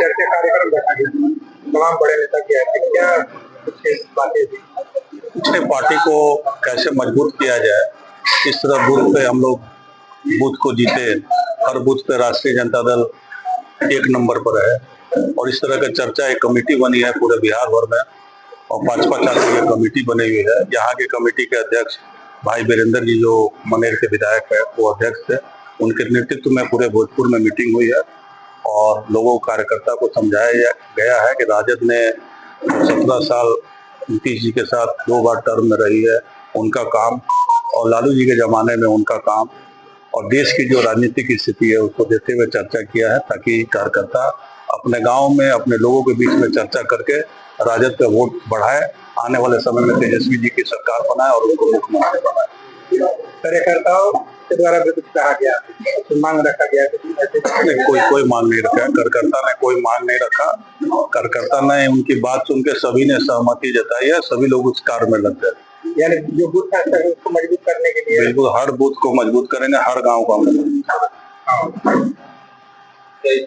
चर्चा कार्यक्रम रखा गया, तमाम बड़े नेता की आए थे, क्या कुछ बातें थी? पिछले पार्टी को कैसे मजबूत किया जाए, किस तरह बूथ पे हम लोग बूथ को जीते, हर बूथ पे राष्ट्रीय जनता दल एक नंबर पर है और इस तरह का चर्चा एक कमेटी बनी है पूरे बिहार भर में और 5-5 आदमी की कमेटी बनी हुई है। यहाँ के कमेटी के अध्यक्ष भाई वीरेंद्र जी जो मनेर के विधायक है वो अध्यक्ष थे, उनके नेतृत्व में पूरे भोजपुर में मीटिंग हुई है और लोगों कार्यकर्ता को समझाया गया है कि राजद ने 17 साल नीतीश जी के साथ 2 बार टर्म में रही है, उनका काम और लालू जी के जमाने में उनका काम और देश की जो राजनीतिक स्थिति है उसको देखते हुए चर्चा किया है ताकि कार्यकर्ता अपने गांव में अपने लोगों के बीच में चर्चा करके राजद का वोट बढ़ाए, आने वाले समय में तेजस्वी जी की सरकार बनाए और उनको मुख्यमंत्री बनाए। कार्यकर्ताओं के द्वारा भी कुछ कहा गया, मांग रखा गया? कोई मांग नहीं रखा, कार्यकर्ता ने कोई मांग नहीं रखा। कार्यकर्ता ने उनकी बात सुन के सभी ने सहमति जताई है, सभी लोग उस कार्य में लग गए। यानी जो बूथ है उसको मजबूत करने के लिए बिल्कुल हर बूथ को मजबूत करेंगे, हर गांव को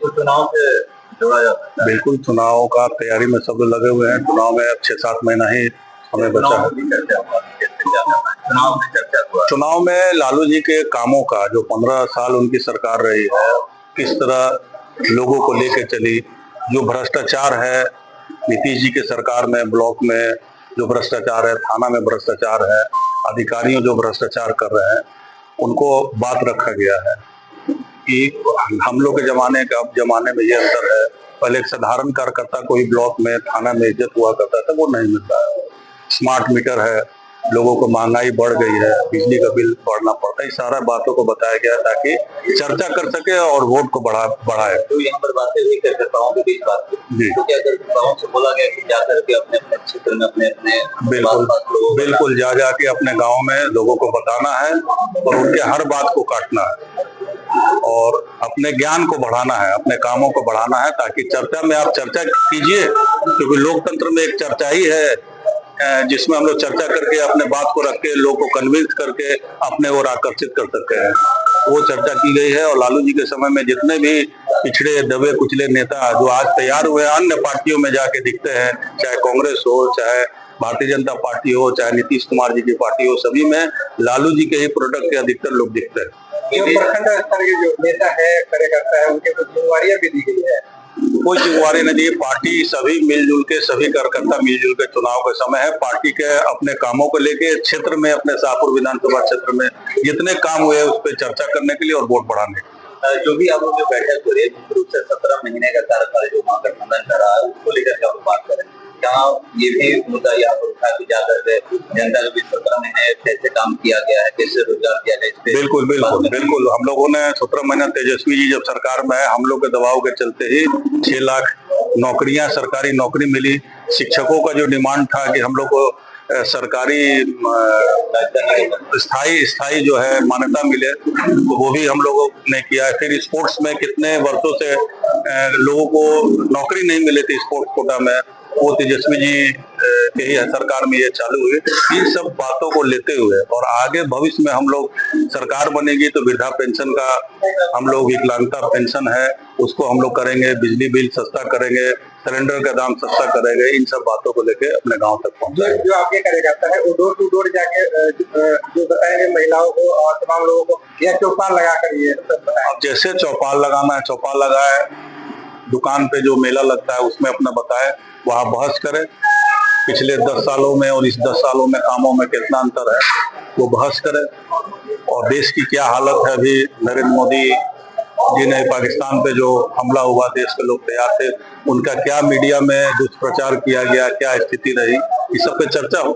चुनाव से जोड़ा जाता है। बिल्कुल चुनाव का तैयारी में सब लोग लगे हुए हैं। चुनाव में 6-7 महीना ही हमें बचा है। चुनाव में लालू जी के कामों का जो 15 साल उनकी सरकार रही है, किस तरह लोगों को लेकर चली, जो भ्रष्टाचार है नीतीश जी के सरकार में, ब्लॉक में जो भ्रष्टाचार है, थाना में भ्रष्टाचार है, अधिकारियों जो भ्रष्टाचार कर रहे हैं उनको बात रखा गया है कि हम लोग के जमाने का अब जमाने में ये अंतर है। पहले एक साधारण कार्यकर्ता कोई ब्लॉक में थाना में इज्जत हुआ करता था, वो नहीं मिलता है। स्मार्ट मीटर है, लोगों को महंगाई बढ़ गई है, बिजली का बिल बढ़ना पड़ता है, इस सारा बातों को बताया गया ताकि चर्चा कर सके और वोट को बढ़ाए। तो यहाँ पर बातें हुई कार्यकर्ताओं के बीच बात जी, तो क्या कार्यकर्ताओं से बोला गया कि जाकर के अपने अपने क्षेत्र में अपने बिल्कुल जा के अपने गाँव में लोगों को बताना है और उनके हर बात को काटना है और अपने ज्ञान को बढ़ाना है, अपने कामों को बढ़ाना है ताकि चर्चा में आप चर्चा कीजिए, क्योंकि लोकतंत्र में एक चर्चा ही है जिसमें हम लोग चर्चा करके अपने बात को रख के लोग को कन्विंस करके अपने ओर आकर्षित कर सकते हैं। वो चर्चा की गई है और लालू जी के समय में जितने भी पिछड़े दबे कुचले नेता जो आज तैयार हुए अन्य पार्टियों में जाके दिखते हैं, चाहे कांग्रेस हो, चाहे भारतीय जनता पार्टी हो, चाहे नीतीश कुमार जी की पार्टी हो, सभी में लालू जी के ही प्रोडक्ट के अधिकतर लोग दिखते हैं। जो प्रखंड स्तर के जो नेता है, कार्यकर्ता है, उनके कुछ जिम्मेवारियां भी दी गई है। कोई जिम्मेवारी नहीं दी, पार्टी सभी मिलजुल के, सभी कार्यकर्ता मिलजुल के, चुनाव का समय है, पार्टी के अपने कामों को लेके क्षेत्र में, अपने शाहपुर विधानसभा क्षेत्र में जितने काम हुए उस पर चर्चा करने के लिए और वोट बढ़ाने के लिए। जो भी आप लोग जो बैठक हो रही है, मुख्य रूप से 17 महीने का कार्यकाल जो महागठबंधन कर रहा है उसको लेकर क्या बात करें, क्या ये भी मुद्दा यहाँ पर उठा के जाकर जनता के बीच 17 महीने कैसे काम किया गया है, कैसे रोजगार किया गया? बिल्कुल हम लोगों ने 17 महीना तेजस्वी जी जब सरकार में है, हम लोग के दबाव के चलते ही 6 लाख नौकरियां, सरकारी नौकरी मिली। शिक्षकों का जो डिमांड था कि हम लोग को सरकारी स्थाई जो है मान्यता मिले, तो वो भी हम लोगों ने किया है। फिर स्पोर्ट्स में कितने वर्षों से लोगों को नौकरी नहीं मिली थी स्पोर्ट्स कोटा में, वो तेजस्वी जी के ही सरकार में ये चालू हुई। इन सब बातों को लेते हुए और आगे भविष्य में हम लोग सरकार बनेगी तो वृद्धा पेंशन का हम लोग, विकलांगता पेंशन है उसको हम लोग करेंगे, बिजली बिल सस्ता करेंगे, सिलेंडर का दाम सस्ता करेंगे, इन सब बातों को लेके अपने गांव तक पहुंचाएंगे। जो आपके कार्यकर्ता है वो डोर टू डोर जाके जो बताएंगे महिलाओं को और तमाम लोगों को, या चौपाल लगा कर ये सब बताएं? जैसे चौपाल लगाना है चौपाल लगाए, दुकान पे जो मेला लगता है उसमें अपना बताए, वहाँ बहस करें पिछले 10 सालों में और इस 10 सालों में कामों में कितना अंतर है, वो बहस करें और देश की क्या हालत है। अभी नरेंद्र मोदी जी ने पाकिस्तान पे जो हमला हुआ, देश के लोग तैयार थे, उनका क्या मीडिया में दुष्प्रचार किया गया, क्या स्थिति रही, इस सब पे चर्चा हो।